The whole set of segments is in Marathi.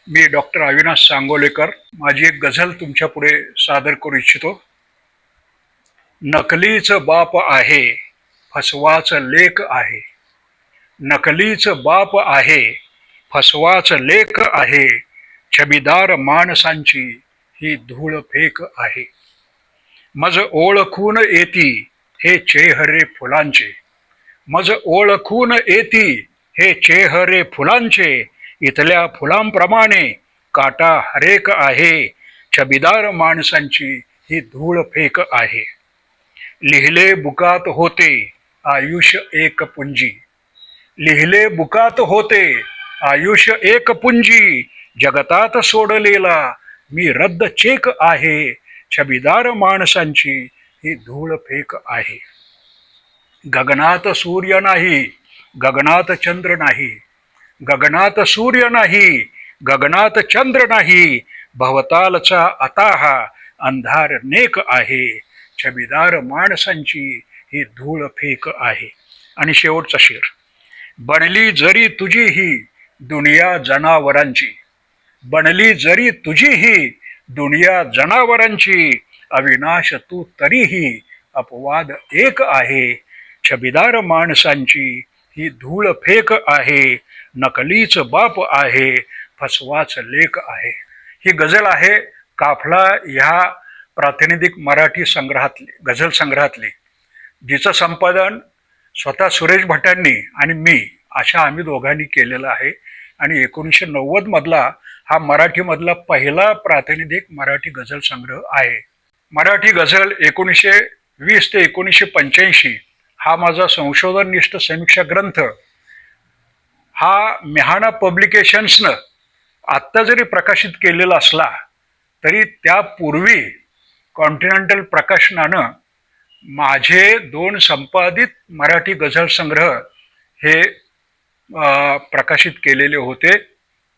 मी डॉक्टर अविनाश सांगोलेकर माझी एक गझल तुमच्या पुढे सादर करू इच्छितो. नकलीच बाप आहे, फसवाच लेख आहे. नकलीच बाप आहे, फसवाच लेख आहे. छबीदार माणसांची ही धूळ फेक आहे. मज ओळखून येती हे चेहरे फुलांचे. मज ओळखून येती हे चेहरे फुलांचे. इथल्या फुलांप्रमाणे काटा हरेक आहे. छबीदार माणसांची ही धूळ फेक आहे. लिहिले बुकात होते आयुष्य एक पुंजी. लिहिले बुकात होते आयुष्य एक पुंजी. जगतात सोडलेला मी रद्द चेक आहे. छबीदार माणसांची ही धूळ फेक आहे. गगनात सूर्य नाही, गगनात चंद्र नाही. गगनात सूर्य नाही, गगनात चंद्र नाही. भवतालचा अताहा अंधार नेक आहे. छबीदार माणसांची ही धूळ फेक आहे. आणि शेवटचा शेर. बनली जरी तुझी ही दुनिया जनावरांची. बनली जरी तुझी ही दुनिया जनावरांची. अविनाश तू तरीही अपवाद एक आहे. छबीदार माणसांची ही धूळ फेक आहे. नकलीच बाप आहे, फसवाच लेख आहे. ही गझल आहे काफला ह्या प्रातिनिधिक मराठी संग्रहातली, गझल संग्रहातली, जिचं संपादन स्वतः सुरेश भटांनी आणि मी अशा आम्ही दोघांनी केलेलं आहे. आणि 1990 मधला हा मराठीमधला पहिला प्रातिनिधिक मराठी गझल संग्रह आहे. मराठी गझल 1920 ते 1985 हा माझा संशोधननिष्ठ समीक्षा ग्रंथ हा मेहाना पब्लिकेशन्सनं आत्ता जरी प्रकाशित केलेला असला तरी त्यापूर्वी कॉन्टिनेंटल प्रकाशनानं माझे 2 संपादित मराठी गझल संग्रह हे प्रकाशित केलेले होते.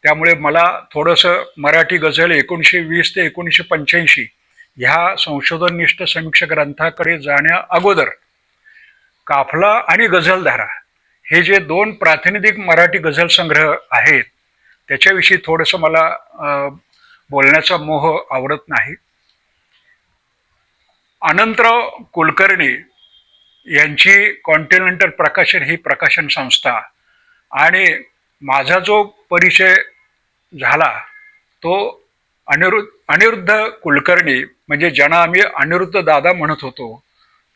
त्यामुळे मला थोडंसं मराठी गझल 1920 ते 1985 ह्या संशोधननिष्ठ समीक्षा ग्रंथाकडे जाण्या अगोदर काफला आणि गझलधारा हे जे 2 प्रातिनिधिक मराठी गझल संग्रह आहेत त्याच्याविषयी थोडंसं मला बोलण्याचा मोह आवडत नाही. अनंतराव कुलकर्णी यांची कॉन्टिनेंटल प्रकाशन ही प्रकाशन संस्था आणि माझा जो परिचय झाला तो अनिरुद्ध कुलकर्णी म्हणजे ज्यांना आम्ही अनिरुद्ध दादा म्हणत होतो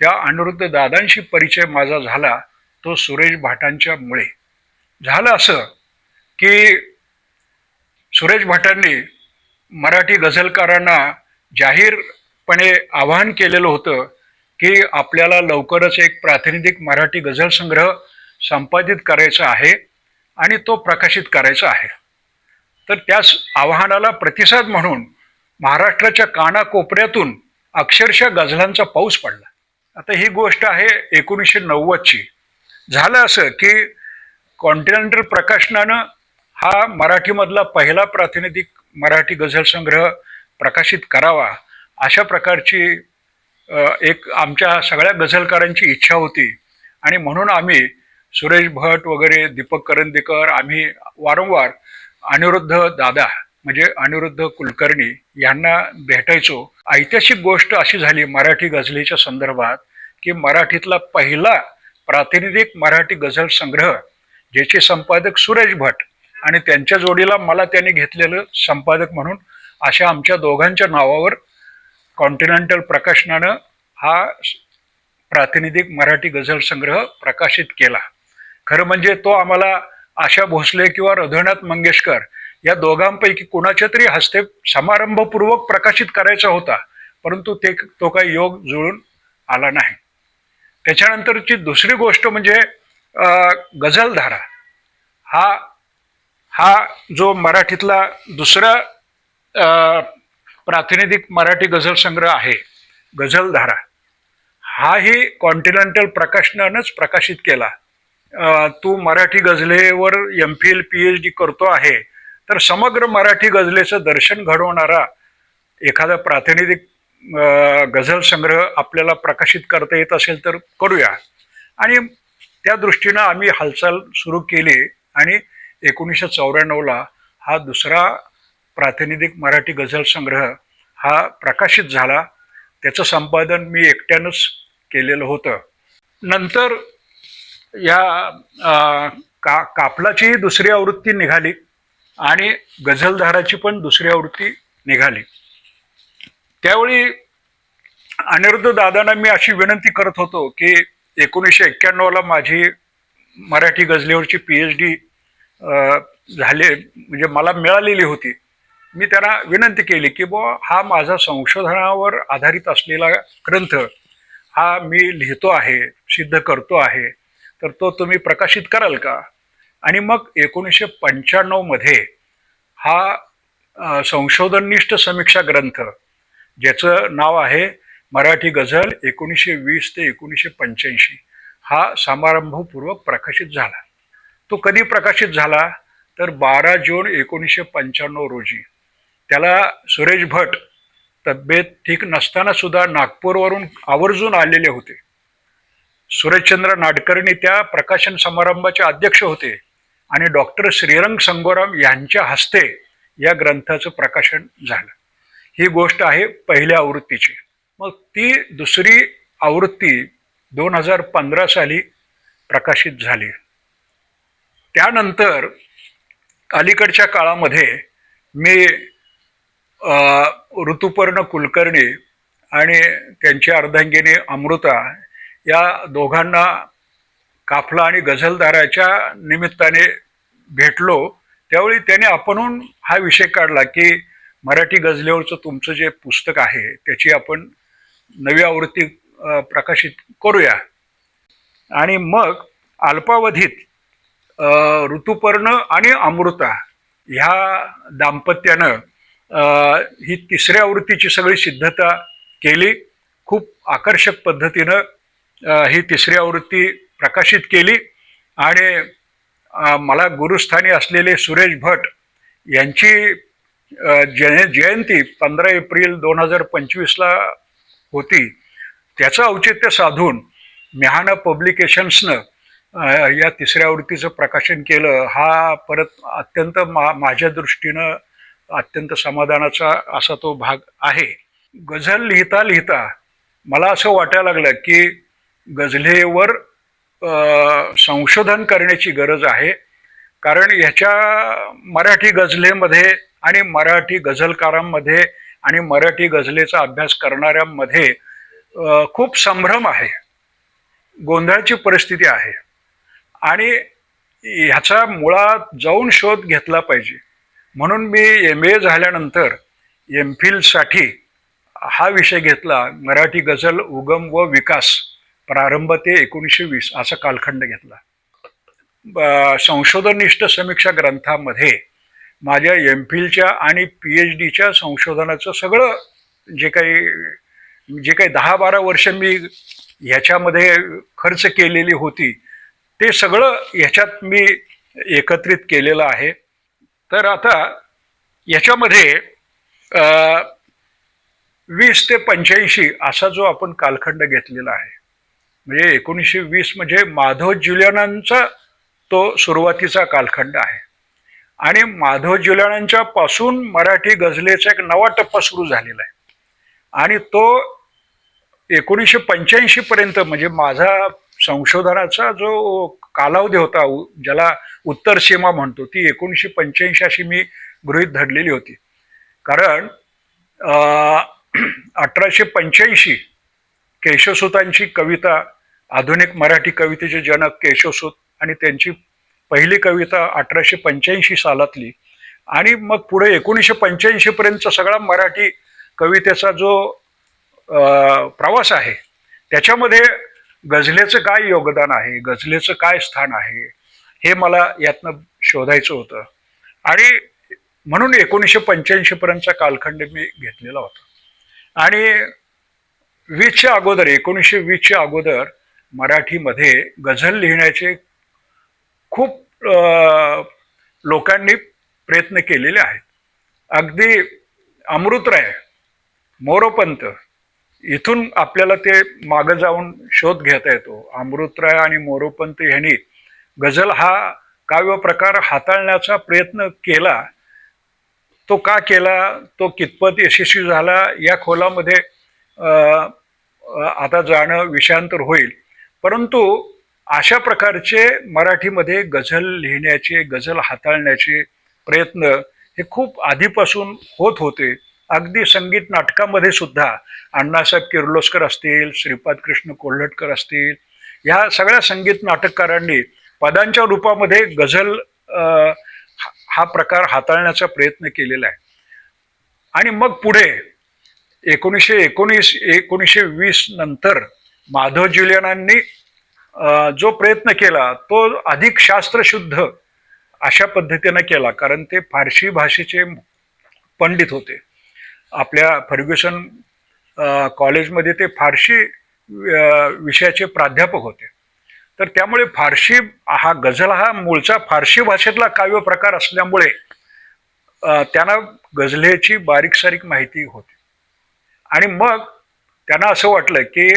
त्या अनिरुद्ध दादांशी परिचय माझा झाला तो सुरेश भाटांच्या मुळे झालं. असं की सुरेश भटांनी मराठी गझलकारांना जाहीरपणे आवाहन केलेलं होतं की आपल्याला लवकरच एक प्रातिनिधिक मराठी गझल संग्रह संपादित करायचा आहे आणि तो प्रकाशित करायचा आहे. तर त्याच आवाहनाला प्रतिसाद म्हणून महाराष्ट्राच्या कानाकोपऱ्यातून अक्षरशः गझलांचा पाऊस पडला. आता ही गोष्ट आहे 1990ची. झालं असं की कॉन्टिनेंटल प्रकाशनानं हा मराठीमधला पहिला प्रातिनिधिक मराठी गझल संग्रह प्रकाशित करावा अशा प्रकारची एक आमच्या सगळ्या गझलकारांची इच्छा होती. आणि म्हणून आम्ही सुरेश भट वगैरे दीपक करंदीकर आम्ही वारंवार अनिरुद्ध दादा म्हणजे अनिरुद्ध कुलकर्णी यांना भेटायचो. ऐतिहासिक गोष्ट अशी झाली मराठी गझलेच्या संदर्भात की मराठीतला पहिला प्रातिनिधिक मराठी गझल संग्रह ज्याचे संपादक सुरेश भट आणि त्यांच्या जोडीला मला त्यांनी घेतलेलं संपादक म्हणून अशा आमच्या दोघांच्या नावावर कॉन्टिनेंटल प्रकाशनानं हा प्रातिनिधिक मराठी गझल संग्रह प्रकाशित केला. खरं म्हणजे तो आम्हाला आशा भोसले किंवा हृदयनाथ मंगेशकर या दोघांपैकी कुणाच्या तरी हस्ते समारंभपूर्वक प्रकाशित करायचा होता, परंतु तो काही योग जुळून आला नाही. त्याच्यानंतरची दुसरी गोष्ट म्हणजे गझलधारा हा जो मराठीतला दुसरा प्रातिनिधिक मराठी गझल संग्रह आहे गझलधारा हाही कॉन्टिनेंटल प्रकाशनानंच प्रकाशित केला. तू मराठी गझलेवर MPhil PhD करतो आहे तर समग्र मराठी गझलेचं दर्शन घडवणारा एखादा प्रातिनिधिक गझल संग्रह आपल्याला प्रकाशित करता येत असेल तर करूया. आणि त्या दृष्टीनं आम्ही हालचाल सुरू केली आणि 1994ला हा दुसरा प्रातिनिधिक मराठी गझल संग्रह हा प्रकाशित झाला. त्याचं संपादन मी एकट्यानंच केलेलं होतं. नंतर या काफलाची दुसरी आवृत्ती निघाली आणि गझलधाराची पण दुसरी आवृत्ती निघाली. त्यावेळी अनिरुद्ध दादांना मी अशी विनंती करत होतो की 1991ला माझी मराठी गझलेवरची PhD झाले म्हणजे मला मिळालेली होती. मी त्यांना विनंती केली की बुवा हा माझा संशोधनावर आधारित असलेला ग्रंथ हा मी लिहितो आहे, सिद्ध करतो आहे, तर तो तुम्ही प्रकाशित कराल का? आणि मग 1995 मध्ये हा संशोधननिष्ठ समीक्षा ग्रंथ ज्याचं नाव आहे मराठी गझल 1920 ते 1985 हा समारंभपूर्वक प्रकाशित झाला. तो कधी प्रकाशित झाला तर 12 जून 1995 रोजी. त्याला सुरेश भट तब्येत ठीक नसताना सुद्धा नागपूरवरून आवर्जून आलेले होते. सुरेशचंद्र नाडकर्णी त्या प्रकाशन समारंभाचे अध्यक्ष होते आणि डॉक्टर श्रीरंग संगोराम यांच्या हस्ते या ग्रंथाचं प्रकाशन झालं. ही गोष्ट आहे पहिल्या आवृत्तीची. मग ती दुसरी आवृत्ती 2015 साली प्रकाशित झाली. त्यानंतर अलीकडच्या काळामध्ये मी ऋतुपर्ण कुलकर्णी आणि त्यांच्या अर्धांगिनी अमृता या दोघांना काफला आणि गझलधाराच्या निमित्ताने भेटलो. त्यावेळी त्याने आपणहून हा विषय काढला की मराठी गझलेवरचं तुमचं जे पुस्तक आहे त्याची आपण नवी आवृत्ती प्रकाशित करूया. आणि मग अल्पावधीत ऋतुपर्ण आणि अमृता ह्या दाम्पत्यानं ही तिसऱ्या आवृत्तीची सगळी सिद्धता केली. खूप आकर्षक पद्धतीनं ही तिसरी आवृत्ती प्रकाशित केली आणि मला गुरुस्थानी असलेले सुरेश भट यांची जयंती 15 एप्रिल 2025ला होती. त्याचं औचित्य साधून मिहाना पब्लिकेशन्सनं या तिसऱ्या आवृत्तीचं प्रकाशन केलं. हा परत अत्यंत माझ्या दृष्टीनं अत्यंत समाधानाचा असा तो भाग आहे. गझल लिहिता लिहिता मला असं वाटायला लागलं की गझलेवर संशोधन करण्याची गरज आहे. कारण ह्याच्या मराठी गझलेमध्ये आणि मराठी गझलकारांमध्ये आणि मराठी गझलेचा अभ्यास करणाऱ्यांमध्ये खूप संभ्रम आहे, गोंधळाची परिस्थिती आहे आणि ह्याचा मुळात जाऊन शोध घेतला पाहिजे. म्हणून मी MA झाल्यानंतर MPhilसाठी हा विषय घेतला. मराठी गझल उगम व विकास प्रारंभ ते 1920 असा कालखंड घेतला. संशोधननिष्ठ समीक्षा ग्रंथामध्ये माझ्या MPhilच्या आणि PhDच्या संशोधनाचं सगळं जे काही 10-12 वर्ष मी ह्याच्यामध्ये खर्च केलेली होती ते सगळं ह्याच्यात मी एकत्रित केलेलं आहे. तर आता याच्यामध्ये 20 ते 85 असा जो आपण कालखंड घेतलेला आहे, म्हणजे 1920 म्हणजे माधव जुलियानांचा तो सुरुवातीचा कालखंड आहे. आणि माधव जुलियानांच्या पासून मराठी गझलेचा एक नवा टप्पा सुरू झालेला आहे आणि तो 1985 पर्यंत म्हणजे माझा संशोधनाचा जो कालावधी होता ज्याला उत्तर सीमा म्हणतो ती 1985 अशी मी गृहीत धरलेली होती. कारण 1885 केशवसुतांची कविता, आधुनिक मराठी कवितेचे जनक केशवसुत, आणि त्यांची पहिली कविता 1885 सालातली, आणि मग पुढे 1985 पर्यंतचा सगळा मराठी कवितेचा जो प्रवास आहे त्याच्यामध्ये गझलेचं काय योगदान आहे, गझलेचं काय स्थान आहे हे मला यातनं शोधायचं होतं. आणि म्हणून 1985 पर्यंतचा कालखंड मी घेतलेला होता. आणि 1920च्या अगोदर मराठीमध्ये गझल लिहिण्याचे खूप लोकांनी प्रयत्न केलेले आहेत. अगदी अमृतराय, मोरोपंत इथून आपल्याला ते मागं जाऊन शोध घेता येतो. अमृतराय आणि मोरोपंत यांनी गझल हा काव्य प्रकार हाताळण्याचा प्रयत्न केला. तो का केला, तो कितपत यशस्वी झाला, या खोलामध्ये आता जाणं विषयांतर होईल. परंतु अशा प्रकारचे मराठीमध्ये गझल लिहिण्याचे, गझल हाताळण्याचे प्रयत्न हे खूप आधीपासून होत होते. अगदी संगीत नाटकामध्ये सुद्धा अण्णासाहेब किर्लोस्कर असतील, श्रीपाद कृष्ण कोल्हटकर असतील, ह्या सगळ्या संगीत नाटककारांनी पदांच्या रूपामध्ये गझल हा प्रकार हाताळण्याचा प्रयत्न केलेला आहे. आणि मग पुढे 1919-1920 नंतर माधव ज्युलियनांनी जो प्रयत्न केला तो अधिक शास्त्रशुद्ध अशा पद्धतीने केला, कारण ते फारसी भाषेचे पंडित होते. आपल्या फर्ग्युसन कॉलेजमध्ये ते फारसी विषयाचे प्राध्यापक होते. तर त्यामुळे फारसी हा गझल हा मूळचा फारसी भाषेतला काव्य प्रकार असल्यामुळे त्यांना गझलेची बारीक सारीक माहिती होती. आणि मग त्यांना असं वाटलं की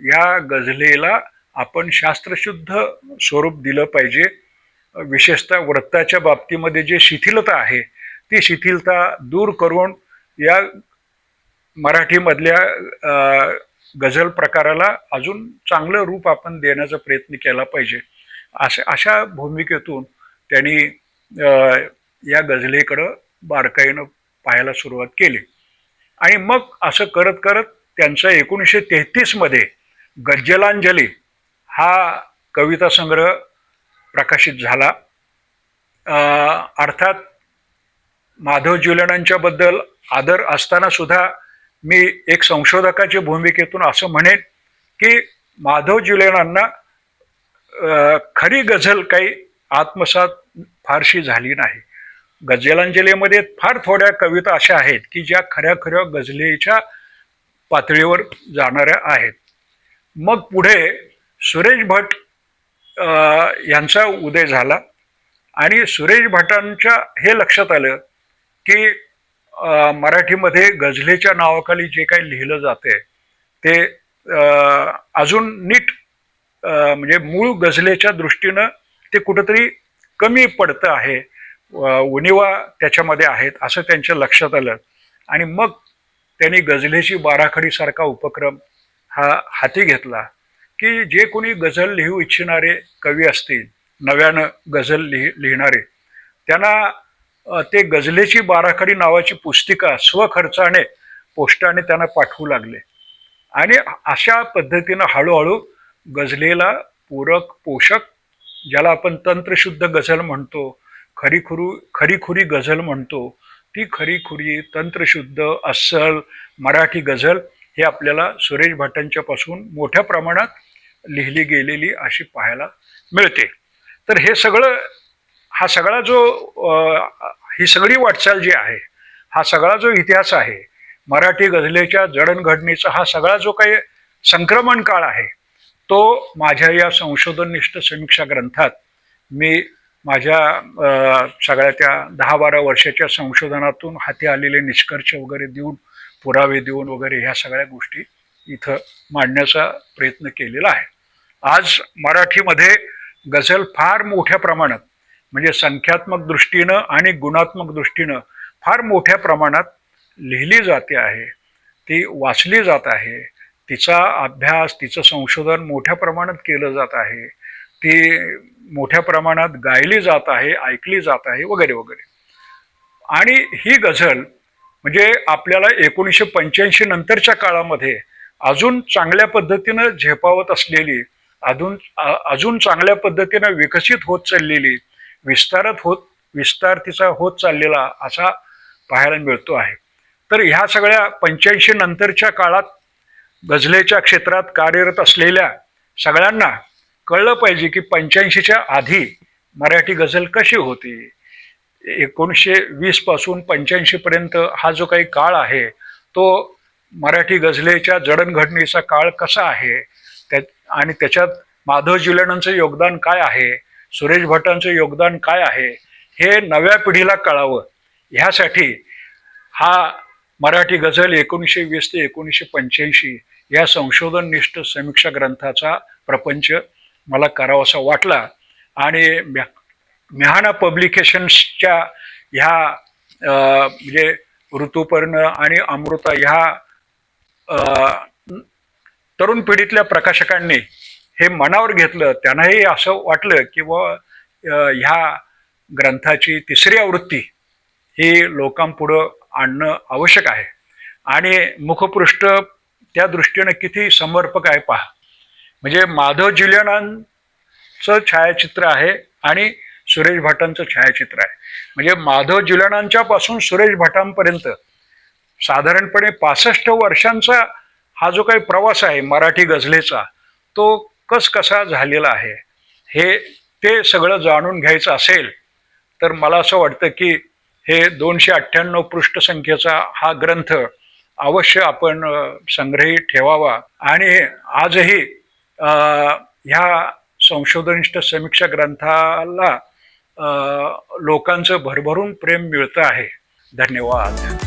या गझलेला आपण शास्त्रशुद्ध स्वरूप दिलं पाहिजे. विशेषतः वृत्ताच्या बाबतीमध्ये जे शिथिलता आहे ती शिथिलता दूर करून या मराठीमधल्या गझल प्रकाराला अजून चांगलं रूप आपण देण्याचा प्रयत्न केला पाहिजे. अशा भूमिकेतून त्यांनी या गझलेकडं बारकाईनं पाहायला सुरुवात केली. आणि मग असं करत करत त्यांचा 1933 मध्ये गज्जलांजली हा कविता संग्रह प्रकाशित झाला. अर्थात माधव ज्युलियनांच्या बद्दल आदर असताना सुद्धा मी एक संशोधकाच्या भूमिकेतून असं म्हणेन की माधव ज्युलियनांना खरी गझल काही आत्मसात फारशी झाली नाही. गझलांजलीमध्ये फार थोड्या कविता अशा आहेत की ज्या खऱ्या खऱ्या गझलेच्या पातळीवर जाणाऱ्या आहेत. मग पुढे सुरेश भट यांचा उदय झाला आणि सुरेश भटांच्या हे लक्षात आलं की मराठीमध्ये गझलेच्या नावाखाली जे काही लिहिलं जाते ते अजून नीट म्हणजे मूळ गझलेच्या दृष्टीनं ते कुठंतरी कमी पडतं आहे, उणिवा त्याच्यामध्ये आहेत असं त्यांच्या लक्षात आलं. आणि मग त्यांनी गझलेची बाराखडी सारखा उपक्रम हा हाती घेतला की जे कोणी गझल लिहू इच्छिणारे कवी असतील, नव्यानं गझल लिहिणारे, त्यांना ते गझलेची बाराखडी नावाची पुस्तिका स्वखर्चाने पोस्टाने त्यांना पाठवू लागले. आणि अशा पद्धतीनं हळूहळू गझलेला पूरक पोषक, ज्याला आपण तंत्रशुद्ध गझल म्हणतो, खरीखुरी गझल म्हणतो, ती खरीखुरी तंत्रशुद्ध अस्सल मराठी गझल हे आपल्याला सुरेश भटांच्या पासून मोठ्या प्रमाणात लिहिली गेलेली अशी पाहायला मिळते. तर हे सगळं हा सगळा जो ही सगळी वाटचाल जी आहे, हा सगळा जो इतिहास आहे, मराठी गझलेच्या जडणघडणीचा हा सगळा जो काही संक्रमण काळ आहे, तो माझ्या या संशोधननिष्ठ समीक्षा ग्रंथात मी माझ्या सगळ्या त्या 10-12 वर्षाच्या संशोधनातून हाती आलेले निष्कर्ष वगैरे देऊन, पुरावे देऊन वगैरे ह्या सगळ्या गोष्टी इथं मांडण्याचा प्रयत्न केलेला आहे. आज मराठीमध्ये गझल फार मोठ्या प्रमाणात म्हणजे संख्यात्मक दृष्टीनं आणि गुणात्मक दृष्टीनं फार मोठ्या प्रमाणात लिहिली जाते आहे, ती वाचली जात आहे, तिचा अभ्यास, तिचं संशोधन मोठ्या प्रमाणात केलं जात आहे, ती मोठ्या प्रमाणात गायली जात आहे, ऐकली जात आहे वगैरे वगैरे. आणि ही गझल म्हणजे आपल्याला 1985 नंतरच्या काळामध्ये अजून चांगल्या पद्धतीनं झेपावत असलेली, अजून चांगल्या पद्धतीनं विकसित होत चाललेली, विस्तार तिचा होत चाललेला असा पाहायला मिळतो आहे. तर ह्या सगळ्या 85 नंतरच्या काळात गझलेच्या क्षेत्रात कार्यरत असलेल्या सगळ्यांना कळलं पाहिजे की 85च्या आधी मराठी गझल कशी होती. 1920 पासून 85 पर्यंत हा जो काही काळ आहे तो मराठी गझलेच्या जडणघडणीचा काळ कसा आहे, आणि त्याच्यात माधव ज्युलियनांचं योगदान काय आहे, सुरेश भटांचं योगदान काय आहे, हे नव्या पिढीला कळावं ह्यासाठी हा मराठी गझल 1920 ते 1985 या संशोधननिष्ठ समीक्षा ग्रंथाचा प्रपंच मला करावासा वाटला. आणि मिहाना पब्लिकेशन्सच्या ह्या म्हणजे ऋतुपर्ण आणि अमृता ह्या तरुण पिढीतल्या प्रकाशकांनी हे मनावर घेतलं. त्यांनाही असं वाटलं की ह्या ग्रंथाची तिसरी आवृत्ती ही लोकांपुढं आणणं आवश्यक आहे. आणि मुखपृष्ठ त्या दृष्टीनं किती समर्पक आहे पहा. म्हणजे माधव जुलियनांचं छायाचित्र आहे आणि सुरेश भटांचं छायाचित्र आहे. म्हणजे माधव जुलियनांच्या पासून सुरेश भटांपर्यंत साधारणपणे 65 वर्षांचा हा जो काही प्रवास आहे मराठी गझलेचा, तो कसा झालेला आहे हे ते सगळं जाणून घ्यायचं असेल तर मला असं वाटतं की हे 298 पृष्ठ संख्येचा हा ग्रंथ अवश्य आपण संग्रही ठेवावा. आणि आजही ह्या संशोधनिष्ठ समीक्षा ग्रंथाला लोकांचं भरभरून प्रेम मिळतं आहे. धन्यवाद.